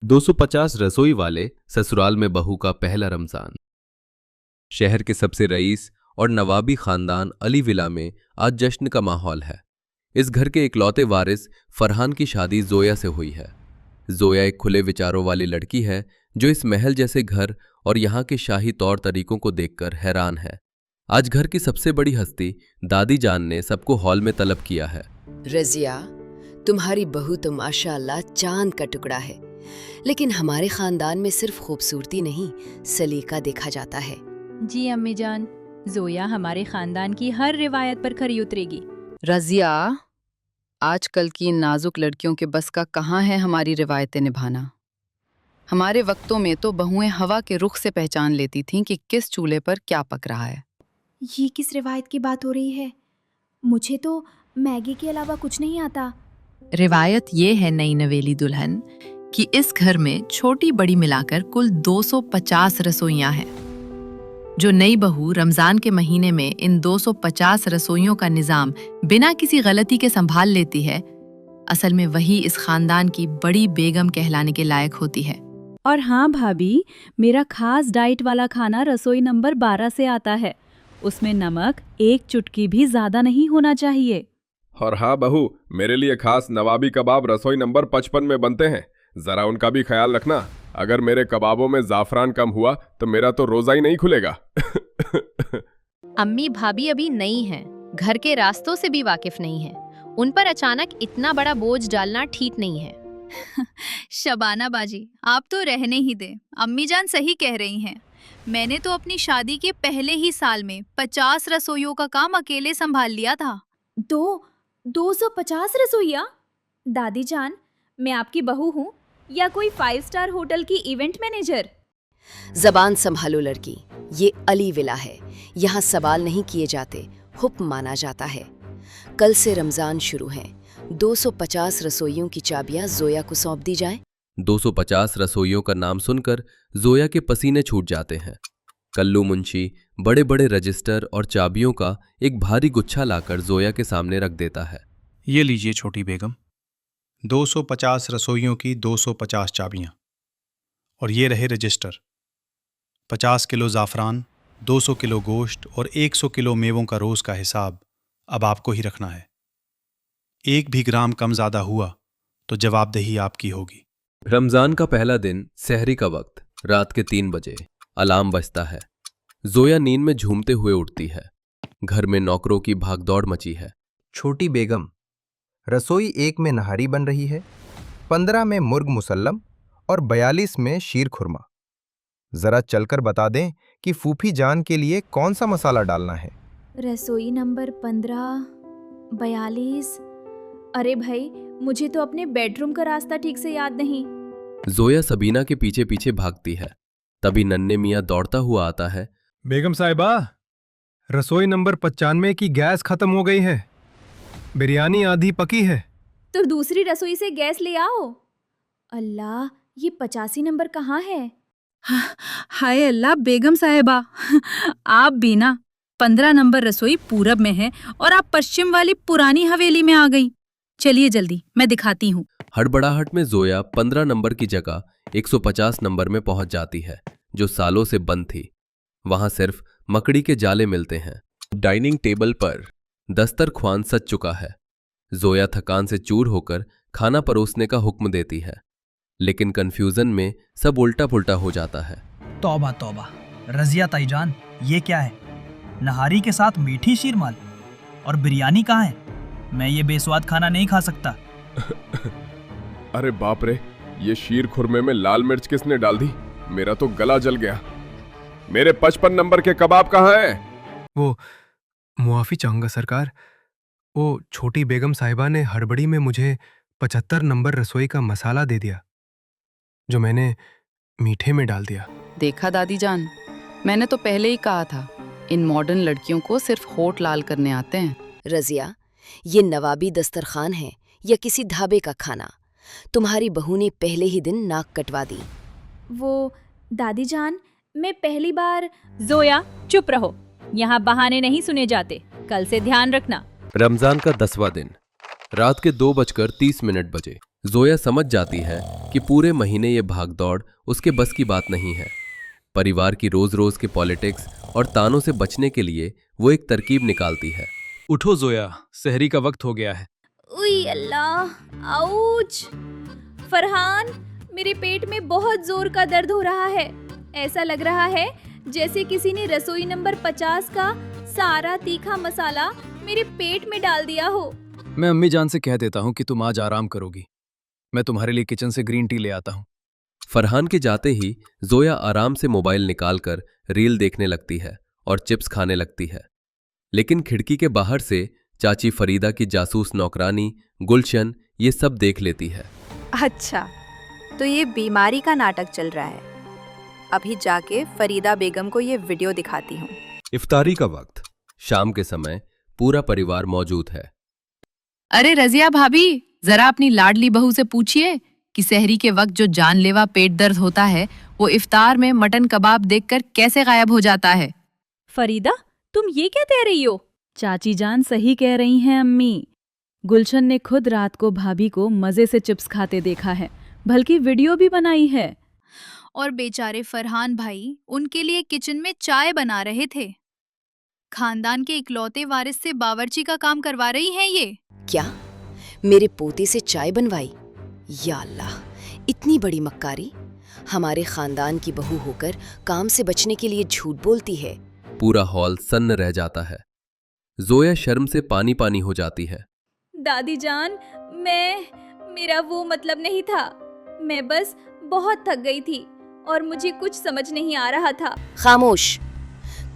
250 रसोई वाले ससुराल में बहू का पहला रमजान। शहर के सबसे रईस और नवाबी खानदान अली विला में आज जश्न का माहौल है। इस घर के इकलौते वारिस फरहान की शादी जोया से हुई है। जोया एक खुले विचारों वाली लड़की है जो इस महल जैसे घर और यहाँ के शाही तौर तरीकों को देखकर हैरान है। आज घर की सबसे बड़ी हस्ती दादी जान ने सबको हॉल में तलब किया है। रजिया, तुम्हारी बहू तो माशाअल्लाह चांद का टुकड़ा है, लेकिन हमारे खानदान में सिर्फ खूबसूरती नहीं, सलीका देखा जाता है। जी अम्मी जान, जोया हमारे खानदान की हर रिवायत पर खरी उतरेगी। रजिया, आजकल की नाजुक लड़कियों के बस का कहाँ है हमारी रिवायतें निभाना। हमारे वक्तों में तो बहुएं हवा के रुख से पहचान लेती थीं कि किस चूल्हे पर क्या पक रहा है। ये किस रिवायत की बात हो रही है? मुझे तो मैगी के अलावा कुछ नहीं आता। रिवायत ये है नई नवेली दुल्हन कि इस घर में छोटी बड़ी मिलाकर कुल 250 रसोइयां हैं। जो नई बहू रमजान के महीने में इन 250 रसोइयों का निजाम बिना किसी गलती के संभाल लेती है, असल में वही इस खानदान की बड़ी बेगम कहलाने के लायक होती है। और हाँ भाभी, मेरा खास डाइट वाला खाना रसोई नंबर 12 से आता है। उसमें नमक एक चुटकी भी ज्यादा नहीं होना चाहिए। और हाँ बहू, मेरे लिए खास नवाबी कबाब रसोई नंबर 55 में बनते हैं, जरा उनका भी ख्याल रखना। अगर मेरे कबाबों में जाफरान कम हुआ तो मेरा तो रोजा ही नहीं खुलेगा। अम्मी भाभी अभी नई हैं, घर के रास्तों से भी वाकिफ नहीं हैं। उन पर अचानक इतना बड़ा बोझ डालना ठीक नहीं है। शबाना बाजी, आप तो रहने ही दें। अम्मी जान सही कह रही हैं। मैंने तो अपनी शादी के पहले ही साल में 50 रसोइयों का काम अकेले संभाल लिया था। 250 रसोइया? दादी जान, मैं आपकी बहू हूँ या कोई 5 स्टार होटल की इवेंट मैनेजर? जबान संभालो लड़की, ये अली विला है। यहाँ सवाल नहीं किए जाते, हुक्म माना जाता है। कल से रमजान शुरू है। 250 रसोइयों की चाबियां जोया को सौंप दी जाए। 250 रसोइयों का नाम सुनकर जोया के पसीने छूट जाते हैं। कल्लू मुंशी बड़े बड़े रजिस्टर और चाबियों का एक भारी गुच्छा लाकर जोया के सामने रख देता है। ये लीजिए छोटी बेगम, 250 रसोइयों की 250 चाबियां। और ये रहे रजिस्टर। 50 किलो ज़ाफ़रान, 200 किलो गोश्त और 100 किलो मेवों का रोज़ का हिसाब अब आपको ही रखना है। एक भी ग्राम कम ज़्यादा हुआ तो जवाबदेही आपकी होगी। रमजान का पहला दिन, सहरी का वक्त, रात के 3 बजे अलार्म बजता है। जोया नींद में झूमते हुए उठती है। घर में नौकरों की भागदौड़ मची है। छोटी बेगम, रसोई 1 में नहारी बन रही है, 15 में मुर्ग मुसल्लम और 42 में शीर खुरमा। जरा चलकर बता दें कि फूफी जान के लिए कौन सा मसाला डालना है। रसोई नंबर 15, 42। अरे भाई, मुझे तो अपने बेडरूम का रास्ता ठीक से याद नहीं। जोया सबीना के पीछे पीछे भागती है। तभी नन्हे मियाँ दौड़ता हुआ आता है। बेगम साहिबा, रसोई नंबर 95 की गैस खत्म हो गई है। बिरयानी आधी पकी है। तो दूसरी रसोई से गैस ले आओ। अल्लाह, ये 85 नंबर कहाँ है? हाय अल्लाह बेगम साहिबा, आप भी ना। 15 नंबर रसोई पूरब में है और आप पश्चिम वाली पुरानी हवेली में आ गई। चलिए जल्दी, मैं दिखाती हूँ। हड़बड़ाहट में जोया 15 नंबर की जगह 150 नंबर में पहुंच जाती है, जो सालों से बंद थी। वहां सिर्फ मकड़ी के जाले मिलते हैं। डाइनिंग टेबल पर दस्तरख्वान सज चुका है। जोया थकान से चूर होकर खाना परोसने का हुक्म देती है, लेकिन कंफ्यूजन में सब उल्टा पुल्टा हो जाता है। तौबा तौबा, रजिया ताईजान, ये क्या है? नहारी के साथ मीठी शीरमाल और बिरयानी कहाँ है? मैं ये बेस्वाद खाना नहीं खा सकता। अरे बाप रे, ये शीर खुरमे में लाल मिर्च किसने डाल दी? मेरा तो गला जल गया। मेरे 55 नंबर के कबाब कहाँ हैं? वो मुआफी चाहूंगा सरकार, वो छोटी बेगम साहिबा ने हड़बड़ी में मुझे 75 नंबर रसोई का मसाला दे दिया, जो मैंने मीठे में डाल दिया। देखा दादी जान, मैंने तो पहले ही कहा था, इन मॉडर्न लड़कियों को सिर्फ होठ लाल करने आते हैं। रजिया, ये नवाबी दस्तरखान है या किसी ढाबे का खाना? तुम्हारी बहू ने पहले ही दिन नाक कटवा दी। वो दादी जान, मैं पहली बार। जोया, चुप रहो। यहाँ बहाने नहीं सुने जाते। कल से ध्यान रखना। रमजान का 10वां दिन, रात के 2:30 बजे। जोया समझ जाती है कि पूरे महीने ये भागदौड़ उसके बस की बात नहीं है। परिवार की रोज रोज के पॉलिटिक्स और तानों से बचने के लिए वो एक तरकीब निकालती है। उठो जोया, सहरी का वक्त हो गया है। उई अल्लाह, आउच! फरहान, मेरे पेट में बहुत जोर का दर्द हो रहा है। ऐसा लग रहा है जैसे किसी ने रसोई नंबर 50 का सारा तीखा मसाला मेरे पेट में डाल दिया हो। मैं अम्मी जान से कह देता हूँ कि तुम आज आराम करोगी। मैं तुम्हारे लिए किचन से ग्रीन टी ले आता हूँ। फरहान के जाते ही जोया आराम से मोबाइल निकालकर रील देखने लगती है और चिप्स खाने लगती है। लेकिन खिड़की के बाहर से चाची फरीदा की जासूस नौकरानी गुलशन ये सब देख लेती है। अच्छा, तो ये बीमारी का नाटक चल रहा है। अभी जाके फरीदा बेगम को ये वीडियो दिखाती हूँ। इफ्तारी का वक्त, शाम के समय पूरा परिवार मौजूद है। अरे रजिया भाभी, जरा अपनी लाडली बहू से पूछिए कि सहरी के वक्त जो जानलेवा पेट दर्द होता है वो इफ्तार में मटन कबाब देखकर कैसे गायब हो जाता है। फरीदा, तुम ये क्या कह रही हो? चाची जान सही कह रही हैं अम्मी। गुलशन ने खुद रात को भाभी को मजे से चिप्स खाते देखा है, बल्कि वीडियो भी बनाई है। और बेचारे फरहान भाई उनके लिए किचन में चाय बना रहे थे। खानदान के इकलौते वारिस से बावर्ची का काम करवा रही हैं ये। क्या मेरे पोते से चाय बनवाई? या अल्लाह, इतनी बड़ी मक्कारी! हमारे खानदान की बहू होकर काम से बचने के लिए झूठ बोलती है। पूरा हॉल सन्न रह जाता है। जोया शर्म से पानी पानी हो जाती है। दादी जान, मेरा वो मतलब नहीं था। मैं बस बहुत थक गई थी और मुझे कुछ समझ नहीं आ रहा था। खामोश!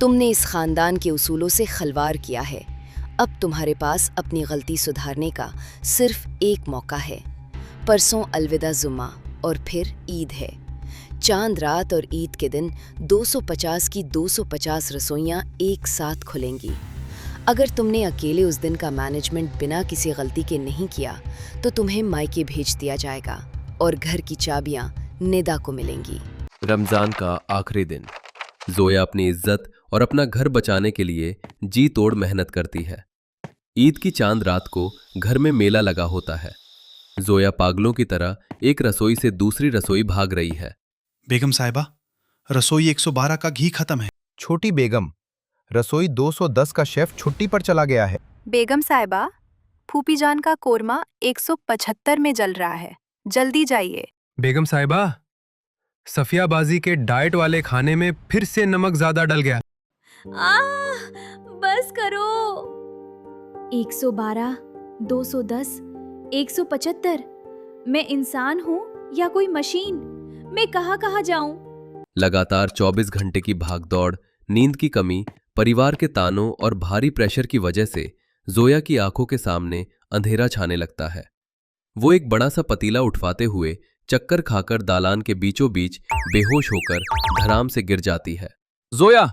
तुमने इस खानदान के उसूलों से खलवार किया है। अब तुम्हारे पास अपनी गलती सुधारने का सिर्फ एक मौका है। परसों अलविदा जुम्मा और फिर ईद है। चांद रात और ईद के दिन 250 की 250 रसोइयां एक साथ खुलेंगी। अगर तुमने अकेले उस दिन का मैनेजमेंट बिना किसी गलती के नहीं किया तो तुम्हें मायके भेज दिया जाएगा और घर की चाबियां निदा को मिलेंगी। रमजान का आखिरी दिन। जोया अपनी इज्जत और अपना घर बचाने के लिए जी तोड़ मेहनत करती है। ईद की चांद रात को घर में मेला लगा होता है। जोया पागलों की तरह एक रसोई से दूसरी रसोई भाग रही है। बेगम साहिबा, रसोई 112 का घी खत्म है। छोटी बेगम, रसोई 210 का शेफ छुट्टी पर चला गया है। बेगम साहिबा, फूफी जान का कोरमा 175 में जल रहा है, जल्दी जाइए। बेगम साहिबा, सफियाबाजी के डाइट वाले खाने में फिर से नमक ज्यादा डल गया। बस करो। 112, 210, 175। मैं इंसान हूँ या कोई मशीन? मैं कहाँ जाऊं? लगातार 24 घंटे की भागदौड़, नींद की कमी, परिवार के तानों और भारी प्रेशर की वजह से जोया की आंखों के सामने अंधेरा छाने लगता है। वो एक बड़ा सा पतीला उठवाते हुए चक्कर खाकर दालान के बीचों बीच बेहोश होकर धराम से गिर जाती है। जोया!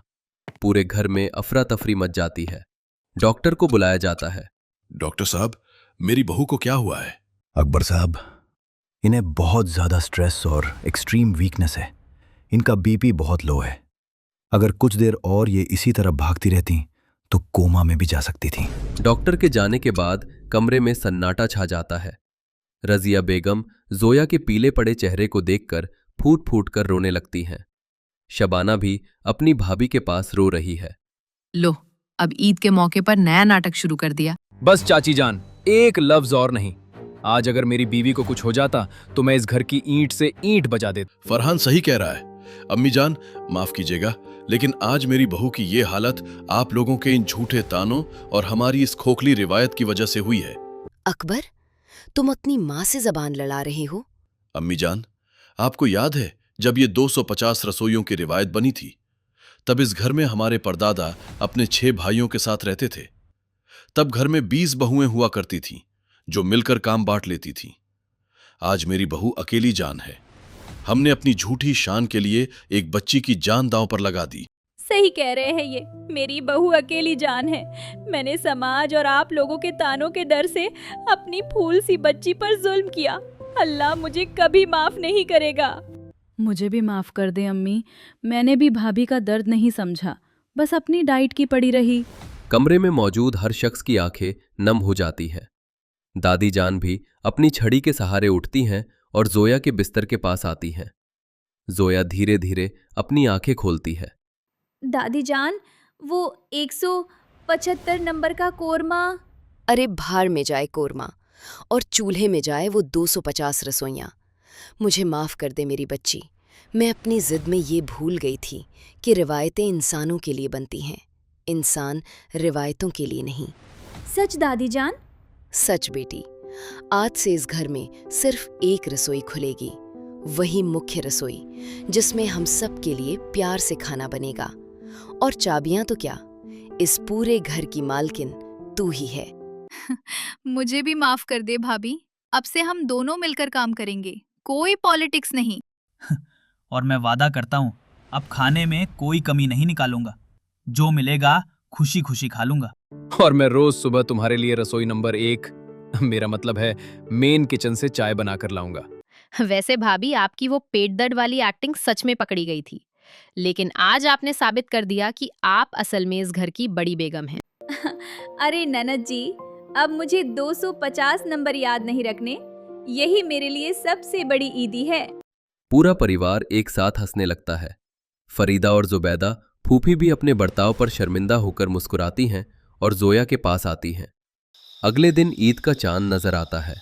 पूरे घर में अफरा तफरी मच जाती है। डॉक्टर को बुलाया जाता है। डॉक्टर साहब, मेरी बहू को क्या हुआ है? अकबर साहब, इन्हें बहुत ज्यादा स्ट्रेस और एक्सट्रीम वीकनेस है। इनका बीपी बहुत लो है। अगर कुछ देर और ये इसी तरह भागती रहती तो कोमा में भी जा सकती थी। डॉक्टर के जाने के बाद कमरे में सन्नाटा छा जाता है। रजिया बेगम जोया के पीले पड़े चेहरे को देखकर फूट फूट कर रोने लगती हैं। शबाना भी अपनी भाभी के पास रो रही है। लो, अब ईद के मौके पर नया नाटक शुरू कर दिया। बस चाची जान, एक लफ्ज और नहीं। आज अगर मेरी बीवी को कुछ हो जाता तो मैं इस घर की ईंट से ईंट बजा देता। फरहान सही कह रहा है। अम्मी जान, माफ कीजिएगा, लेकिन आज मेरी बहू की ये हालत आप लोगों के इन झूठे तानों और हमारी इस खोखली रिवायत की वजह से हुई है। अकबर, तुम अपनी माँ से जबान लड़ा रहे हो? अम्मी जान, आपको याद है जब ये 250 रसोइयों की रिवायत बनी थी, तब इस घर में हमारे परदादा अपने 6 भाइयों के साथ रहते थे। तब घर में 20 बहुएं हुआ करती थीं, जो मिलकर काम बांट लेती थीं। आज मेरी बहू अकेली जान है। हमने अपनी झूठी शान के लिए एक बच्ची की जान दांव पर लगा दी। सही कह रहे हैं ये। मेरी बहू अकेली जान है। मैंने समाज और आप लोगों के तानों के डर से अपनी फूल सी बच्ची पर जुल्म किया। अल्लाह मुझे कभी माफ नहीं करेगा। मुझे भी माफ कर दे अम्मी। मैंने भी भाभी का दर्द नहीं समझा, बस अपनी डाइट की पड़ी रही। कमरे में मौजूद हर शख्स की आंखें नम हो जाती है। दादी जान भी अपनी छड़ी के सहारे उठती हैं और जोया के बिस्तर के पास आती हैं। जोया धीरे धीरे अपनी आंखें खोलती है। दादी जान, वो 175 नंबर का कोरमा। अरे भार में जाए कोरमा और चूल्हे में जाए वो 250 रसोइयाँ। मुझे माफ़ कर दे मेरी बच्ची, मैं अपनी ज़िद में ये भूल गई थी कि रिवायतें इंसानों के लिए बनती हैं, इंसान रिवायतों के लिए नहीं। सच दादी जान? सच बेटी। आज से इस घर में सिर्फ एक रसोई खुलेगी, वही मुख्य रसोई जिसमें हम सब के लिए प्यार से खाना बनेगा। और चाबियां तो क्या, इस पूरे घर की मालकिन तू ही है। मुझे भी माफ कर दे भाभी, अब से हम दोनों मिलकर काम करेंगे, कोई पॉलिटिक्स नहीं। और मैं वादा करता हूँ अब खाने में कोई कमी नहीं निकालूंगा, जो मिलेगा खुशी खुशी खा लूंगा। और मैं रोज सुबह तुम्हारे लिए रसोई नंबर 1, मेरा मतलब है मेन किचन से चाय बनाकर लाऊंगा। वैसे भाभी, आपकी वो पेट दर्द वाली एक्टिंग सच में पकड़ी गई थी, लेकिन आज आपने साबित कर दिया कि आप असल में इस घर की बड़ी बेगम हैं। अरे ननद जी, अब मुझे 250 नंबर याद नहीं रखने, यही मेरे लिए सबसे बड़ी ईदी है। पूरा परिवार एक साथ हंसने लगता है। फरीदा और जुबैदा फूफी भी अपने बर्ताव पर शर्मिंदा होकर मुस्कुराती हैं और जोया के पास आती हैं। अगले दिन ईद का चांद नजर आता है।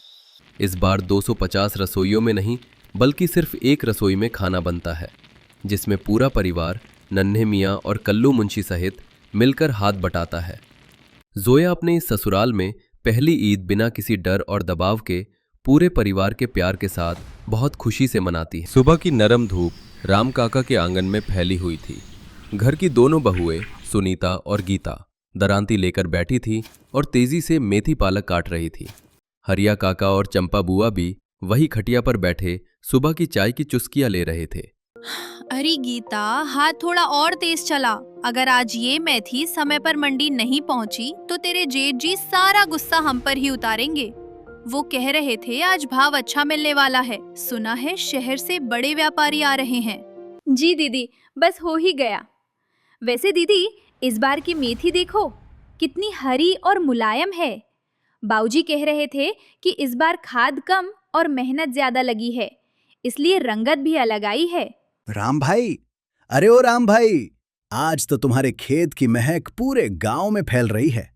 इस बार 250 रसोइयों में नहीं बल्कि सिर्फ एक रसोई में खाना बनता है, जिसमें पूरा परिवार नन्हे मियाँ और कल्लू मुंशी सहित मिलकर हाथ बटाता है। जोया अपने इस ससुराल में पहली ईद बिना किसी डर और दबाव के पूरे परिवार के प्यार के साथ बहुत खुशी से मनाती है। सुबह की नरम धूप राम काका के आंगन में फैली हुई थी। घर की दोनों बहुएं सुनीता और गीता दरांती लेकर बैठी थी और तेजी से मेथी पालक काट रही थी। हरिया काका और चंपा बुआ भी वही खटिया पर बैठे सुबह की चाय की चुस्कियां ले रहे थे। अरे गीता, हाथ थोड़ा और तेज चला। अगर आज ये मेथी समय पर मंडी नहीं पहुंची तो तेरे जेठ जी सारा गुस्सा हम पर ही उतारेंगे। वो कह रहे थे आज भाव अच्छा मिलने वाला है, सुना है शहर से बड़े व्यापारी आ रहे हैं। जी दीदी, बस हो ही गया। वैसे दीदी, इस बार की मेथी देखो कितनी हरी और मुलायम है। बाऊजी कह रहे थे कि इस बार खाद कम और मेहनत ज्यादा लगी है, इसलिए रंगत भी अलग आई है। राम भाई, अरे ओ राम भाई, आज तो तुम्हारे खेत की महक पूरे गांव में फैल रही है।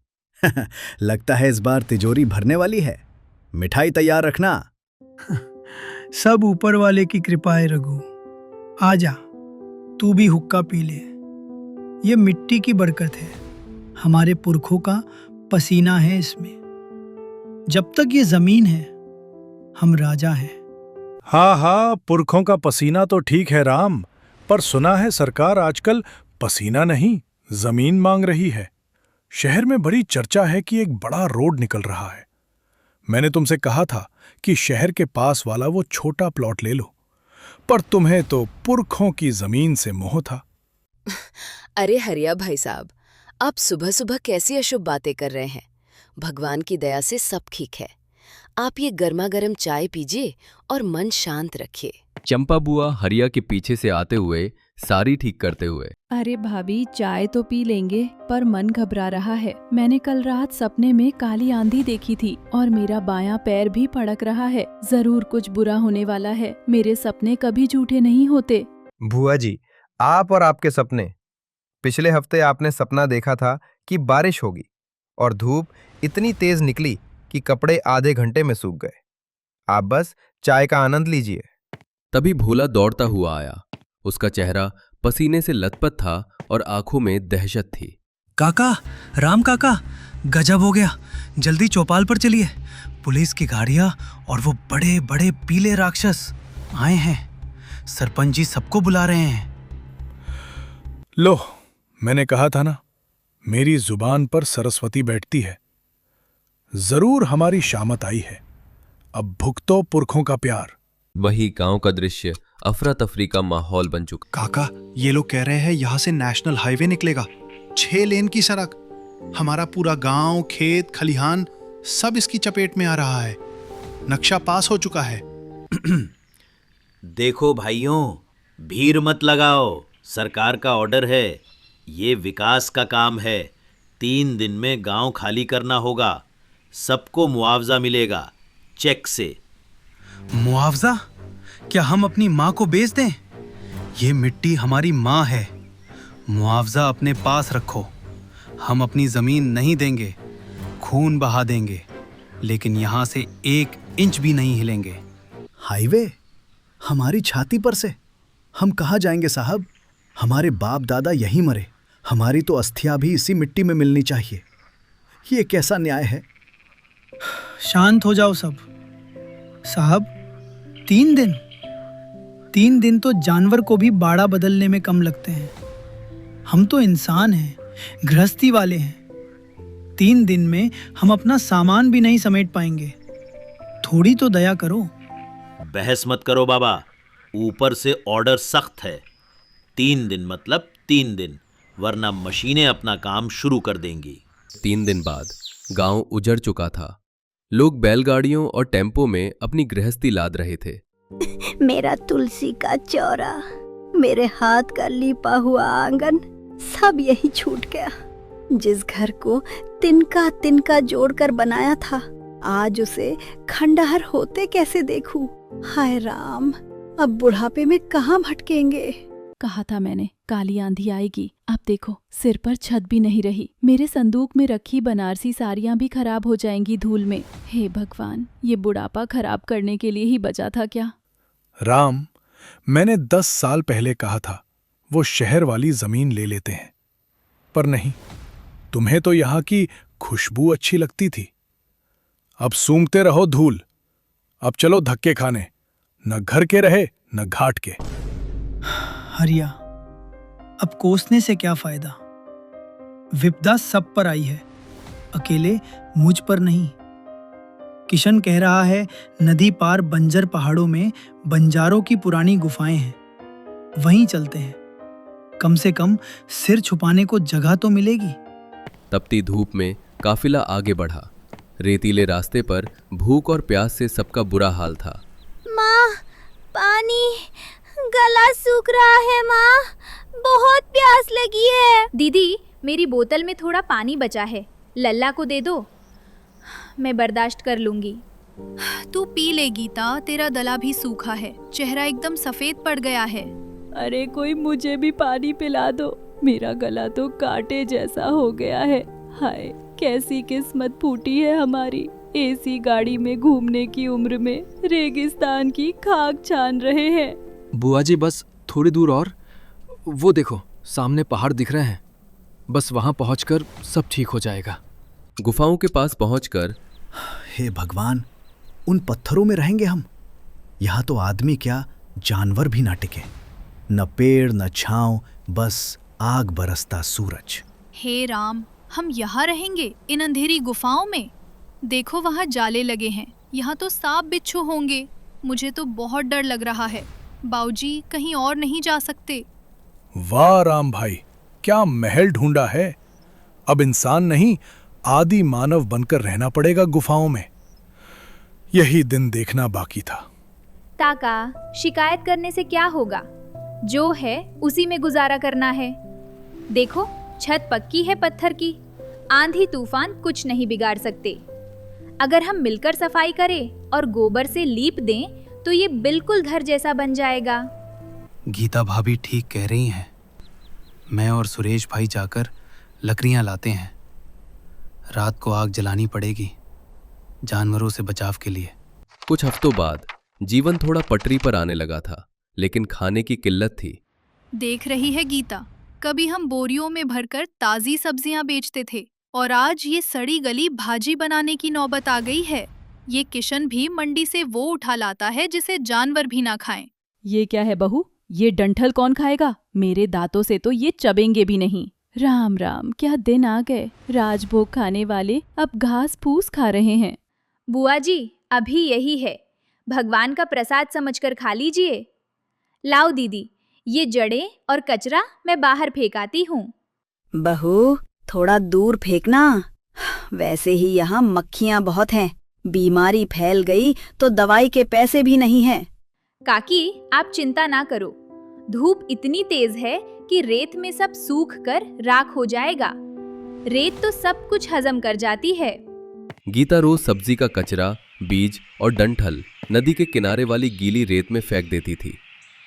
लगता है इस बार तिजोरी भरने वाली है। मिठाई तैयार रखना। सब ऊपर वाले की कृपा है रघु। आजा, तू भी हुक्का पी ले। ये मिट्टी की बरकत है, हमारे पुरखों का पसीना है इसमें। जब तक ये जमीन है, हम राजा हैं। हाँ हाँ, पुरखों का पसीना तो ठीक है राम, पर सुना है सरकार आजकल पसीना नहीं जमीन मांग रही है। शहर में बड़ी चर्चा है कि एक बड़ा रोड निकल रहा है। मैंने तुमसे कहा था कि शहर के पास वाला वो छोटा प्लॉट ले लो, पर तुम्हें तो पुरखों की जमीन से मोह था। अरे हरिया भाई साहब, आप सुबह सुबह कैसी अशुभ बातें कर रहे हैं। भगवान की दया से सब ठीक है। आप ये गर्मा गर्म चाय पीजिए और मन शांत रखिए। चंपा बुआ हरिया के पीछे से आते हुए सारी ठीक करते हुए, अरे भाभी, चाय तो पी लेंगे, पर मन घबरा रहा है। मैंने कल रात सपने में काली आंधी देखी थी और मेरा बायां पैर भी फड़क रहा है। जरूर कुछ बुरा होने वाला है। मेरे सपने कभी झूठे नहीं होते। बुआ जी, आप और आपके सपने। पिछले हफ्ते आपने सपना देखा था कि बारिश होगी और धूप इतनी तेज निकली कि कपड़े आधे घंटे में सूख गए। आप बस चाय का आनंद लीजिए। तभी भोला दौड़ता हुआ आया। उसका चेहरा पसीने से लथपथ था और आंखों में दहशत थी। काका, राम काका, गजब हो गया। जल्दी चौपाल पर चलिए। पुलिस की गाड़ियां और वो बड़े बड़े पीले राक्षस आए हैं। सरपंच जी सबको बुला रहे हैं। लो, मैंने कहा था ना, मेरी जुबान पर सरस्वती बैठती है। जरूर हमारी शामत आई है। अब भुगतो पुरखों का प्यार। वही गांव का दृश्य अफरा तफरी का माहौल बन चुका। काका, ये लोग कह रहे हैं यहाँ से नेशनल हाईवे निकलेगा, 6 लेन की सड़क। हमारा पूरा गांव, खेत, खलिहान सब इसकी चपेट में आ रहा है। नक्शा पास हो चुका है। देखो भाइयों, भीड़ मत लगाओ, सरकार का ऑर्डर है। ये विकास का काम है। 3 दिन में गांव खाली करना होगा। सबको मुआवजा मिलेगा, चेक से। मुआवजा? क्या हम अपनी माँ को बेच दें? ये मिट्टी हमारी माँ है। मुआवजा अपने पास रखो। हम अपनी जमीन नहीं देंगे, खून बहा देंगे, लेकिन यहाँ से 1 इंच भी नहीं हिलेंगे। हाईवे हमारी छाती पर से हम कहाँ जाएंगे साहब? हमारे बाप दादा यहीं मरे, हमारी तो अस्थियां भी इसी मिट्टी में मिलनी चाहिए। ये कैसा न्याय है? शांत हो जाओ सब। साहब, 3 दिन तो जानवर को भी बाड़ा बदलने में कम लगते हैं। हम तो इंसान हैं, गृहस्थी वाले हैं। 3 दिन में हम अपना सामान भी नहीं समेट पाएंगे। थोड़ी तो दया करो। बहस मत करो बाबा, ऊपर से ऑर्डर सख्त है। 3 दिन मतलब 3 दिन, वरना मशीनें अपना काम शुरू कर देंगी। 3 दिन बाद गांव उजड़ चुका था। लोग बैलगाड़ियों और टेम्पो में अपनी गृहस्थी लाद रहे थे। मेरा तुलसी का चौरा, मेरे हाथ का लिपा हुआ आंगन, सब यही छूट गया। जिस घर को तिनका तिनका जोड़कर बनाया था, आज उसे खंडहर होते कैसे देखूं। हाय राम, अब बुढ़ापे में कहाँ भटकेंगे। कहा था मैंने, काली आंधी आएगी। अब देखो, सिर पर छत भी नहीं रही। मेरे संदूक में रखी बनारसी साड़ियाँ भी खराब हो जाएंगी धूल में। हे भगवान, ये बुढ़ापा खराब करने के लिए ही बचा था क्या? राम, मैंने 10 साल पहले कहा था वो शहर वाली जमीन ले लेते हैं, पर नहीं, तुम्हें तो यहाँ की खुशबू अच्छी लगती थी। अब सूंघते रहो धूल। अब चलो धक्के खाने, न घर के रहे न घाट के। हरिया, अब कोसने से क्या फायदा? विपदा सब पर आई है, अकेले मुझ पर नहीं। किशन कह रहा है नदी पार बंजर पहाड़ों में बंजारों की पुरानी गुफाएं हैं, वहीं चलते हैं। कम से कम सिर छुपाने को जगह तो मिलेगी। तपती धूप में काफिला आगे बढ़ा। रेतीले रास्ते पर भूख और प्यास से सबका बुरा हाल था। माँ, पानी, गला सूख रहा है माँ, बहुत प्यास लगी है। दीदी, मेरी बोतल में थोड़ा पानी बचा है, लल्ला को दे दो, मैं बर्दाश्त कर लूंगी। तू पी ले गीता, तेरा गला भी सूखा है, चेहरा एकदम सफेद पड़ गया है। अरे कोई मुझे भी पानी पिला दो, मेरा गला तो कांटे जैसा हो गया है। हाय, कैसी किस्मत फूटी है हमारी। एसी गाड़ी में घूमने की उम्र में रेगिस्तान की खाक छान रहे हैं। बुआ जी, बस थोड़ी दूर और, वो देखो सामने पहाड़ दिख रहे हैं, बस वहां पहुंचकर सब ठीक हो जाएगा। गुफाओं के पास पहुंचकर, हे भगवान, उन पत्थरों में रहेंगे हम। यहाँ तो आदमी क्या, जानवर भी ना टिके। न पेड़ न छांव, बस आग बरसता सूरज। हे राम, हम यहाँ रहेंगे इन अंधेरी गुफाओं में? देखो वहाँ जाले लगे हैं, यहाँ तो सांप बिच्छू होंगे। मुझे तो बहुत डर लग रहा है। बाऊजी, कहीं और नहीं जा सकते? वाह राम भाई, क्या महल ढूंढा है। अब इंसान नहीं, आदि मानव बनकर रहना पड़ेगा गुफाओं में। यही दिन देखना बाकी था। ताका, शिकायत करने से क्या होगा? जो है उसी में गुजारा करना है। देखो, छत पक्की है पत्थर की, आंधी तूफान कुछ नहीं बिगाड़ सकते। अगर हम मिलकर सफाई करें और गोबर से लीप दें तो ये बिल्कुल घर जैसा बन जाएगा। गीता भाभी ठीक कह रही हैं। मैं और सुरेश भाई जाकर लकड़ियां लाते हैं। रात को आग जलानी पड़ेगी, जानवरों से बचाव के लिए। कुछ हफ्तों बाद जीवन थोड़ा पटरी पर आने लगा था, लेकिन खाने की किल्लत थी। देख रही है गीता, कभी हम बोरियों में भरकर ताजी सब्जियां बेचते थे और आज ये सड़ी गली भाजी बनाने की नौबत आ गई है। ये किशन भी मंडी से वो उठा लाता है जिसे जानवर भी ना खाएं। ये क्या है बहू, ये डंठल कौन खाएगा? मेरे दांतों से तो ये चबेंगे भी नहीं। राम राम, क्या दिन आ गए। राजभोग खाने वाले अब घास फूस खा रहे हैं। बुआ जी, अभी यही है, भगवान का प्रसाद समझकर खा लीजिए। लाओ दीदी, ये जड़ें और कचरा मैं बाहर फेंक आती हूँ। बहू, थोड़ा दूर फेंकना, वैसे ही यहाँ मक्खियाँ बहुत हैं। बीमारी फैल गई तो दवाई के पैसे भी नहीं हैं। काकी, आप चिंता ना करो, धूप इतनी तेज है कि रेत में सब सूख कर राख हो जाएगा। रेत तो सब कुछ हजम कर जाती है। गीता रोज सब्जी का कचरा, बीज और डंठल नदी के किनारे वाली गीली रेत में फेंक देती थी।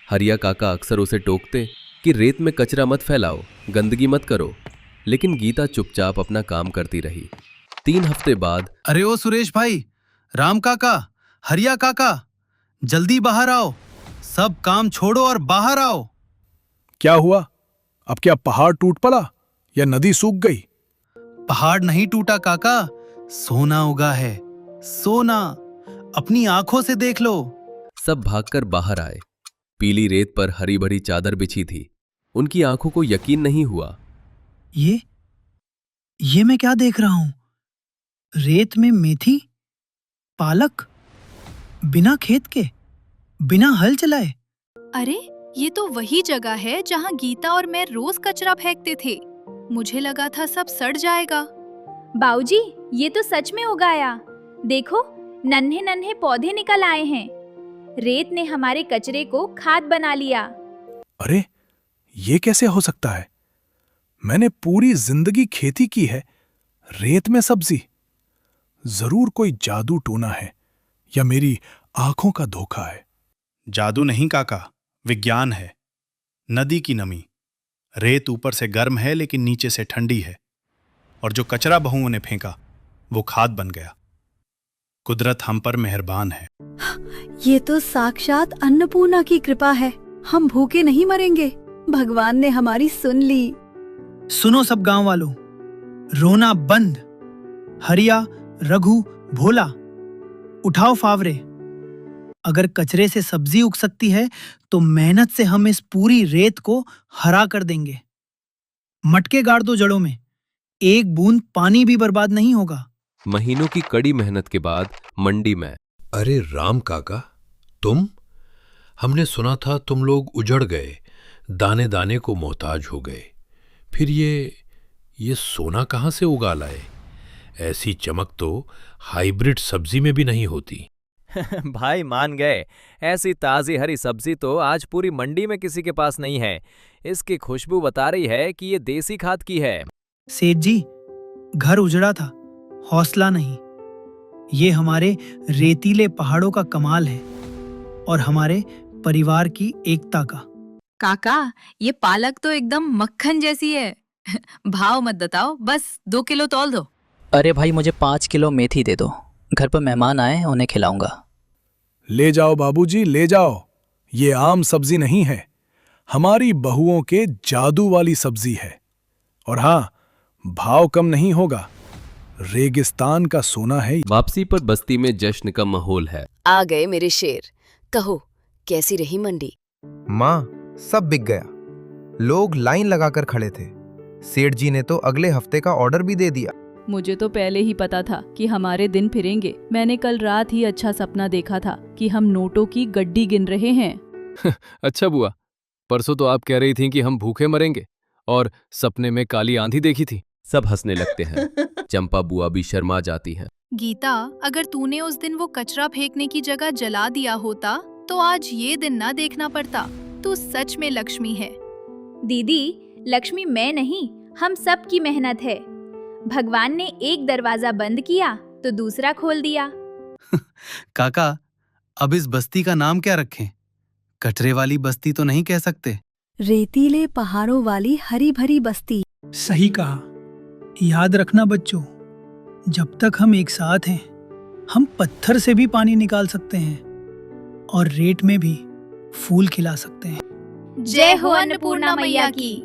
हरिया काका अक्सर उसे टोकते कि रेत में कचरा मत फैलाओ, गंदगी मत करो, लेकिन गीता चुपचाप अपना काम करती रही। 3 हफ्ते बाद अरे ओ सुरेश भाई, राम काका, हरिया काका, जल्दी बाहर आओ, सब काम छोड़ो और बाहर आओ। क्या हुआ? अब क्या पहाड़ टूट पड़ा या नदी सूख गई? पहाड़ नहीं टूटा काका, सोना उगा है, सोना, अपनी आंखों से देख लो। सब भागकर बाहर आए। पीली रेत पर हरी भरी चादर बिछी थी। उनकी आंखों को यकीन नहीं हुआ। ये मैं क्या देख रहा हूं? रेत में मेथी, पालक, बिना खेत के, बिना हल चलाए। अरे ये तो वही जगह है जहाँ गीता और मैं रोज कचरा फेंकते थे। मुझे लगा था सब सड़ जाएगा। बाऊजी, ये तो सच में उगाया। देखो, नन्हे नन्हे पौधे निकल आए हैं। रेत ने हमारे कचरे को खाद बना लिया। अरे ये कैसे हो सकता है? मैंने पूरी जिंदगी खेती की है, रेत में सब्जी। जरूर कोई जादू टोना है या मेरी आंखों का धोखा है। जादू नहीं काका, विज्ञान है। नदी की नमी, रेत ऊपर से गर्म है लेकिन नीचे से ठंडी है, और जो कचरा बहुओं ने फेंका वो खाद बन गया। कुदरत हम पर मेहरबान है। ये तो साक्षात अन्नपूर्णा की कृपा है। हम भूखे नहीं मरेंगे, भगवान ने हमारी सुन ली। सुनो सब गांव वालों, रोना बंद। हरिया, रघु, भोला, उठाओ फावरे। अगर कचरे से सब्जी उग सकती है तो मेहनत से हम इस पूरी रेत को हरा कर देंगे। मटके गाड़ दो जड़ों में, एक बूंद पानी भी बर्बाद नहीं होगा। महीनों की कड़ी मेहनत के बाद मंडी में। अरे राम काका, तुम? हमने सुना था तुम लोग उजड़ गए, दाने दाने को मोहताज हो गए। फिर ये सोना कहाँ से उगा लाए? ऐसी चमक तो हाइब्रिड सब्जी में भी नहीं होती। भाई मान गए, ऐसी ताजी हरी सब्जी तो आज पूरी मंडी में किसी के पास नहीं है। इसकी खुशबू बता रही है कि ये देसी खाद की है। सेठ जी, घर उजड़ा था, हौसला नहीं। ये हमारे रेतीले पहाड़ों का कमाल है और हमारे परिवार की एकता का। काका, ये पालक तो एकदम मक्खन जैसी है। भाव मत बताओ, बस 2 किलो तौल दो। अरे भाई, मुझे 5 किलो मेथी दे दो, घर पर मेहमान आए, उन्हें खिलाऊंगा। ले जाओ बाबूजी, ले जाओ। ये आम सब्जी नहीं है, हमारी बहुओं के जादू वाली सब्जी है। और हाँ, भाव कम नहीं होगा, रेगिस्तान का सोना है। वापसी पर बस्ती में जश्न का माहौल है। आ गए मेरे शेर। कहो, कैसी रही मंडी? माँ, सब बिक गया। लोग लाइन लगाकर खड़े थे। सेठ जी ने तो अगले हफ्ते का ऑर्डर भी दे दिया। मुझे तो पहले ही पता था कि हमारे दिन फिरेंगे। मैंने कल रात ही अच्छा सपना देखा था कि हम नोटों की गड्डी गिन रहे हैं। अच्छा बुआ, परसों तो आप कह रही थीं कि हम भूखे मरेंगे और सपने में काली आंधी देखी थी। सब हंसने लगते हैं। चंपा बुआ भी शर्मा जाती हैं। गीता, अगर तूने उस दिन वो कचरा फेंकने की जगह जला दिया होता तो आज ये दिन ना देखना पड़ता। तू सच में लक्ष्मी है। दीदी, लक्ष्मी मैं नहीं, हम सब की मेहनत है। भगवान ने एक दरवाजा बंद किया तो दूसरा खोल दिया। काका, अब इस बस्ती का नाम क्या रखें? कचरे वाली बस्ती तो नहीं कह सकते। रेतीले पहाड़ों वाली हरी भरी बस्ती। सही कहा। याद रखना बच्चों, जब तक हम एक साथ हैं, हम पत्थर से भी पानी निकाल सकते हैं और रेत में भी फूल खिला सकते हैं। जय हो अन्नपूर्णा मैया की।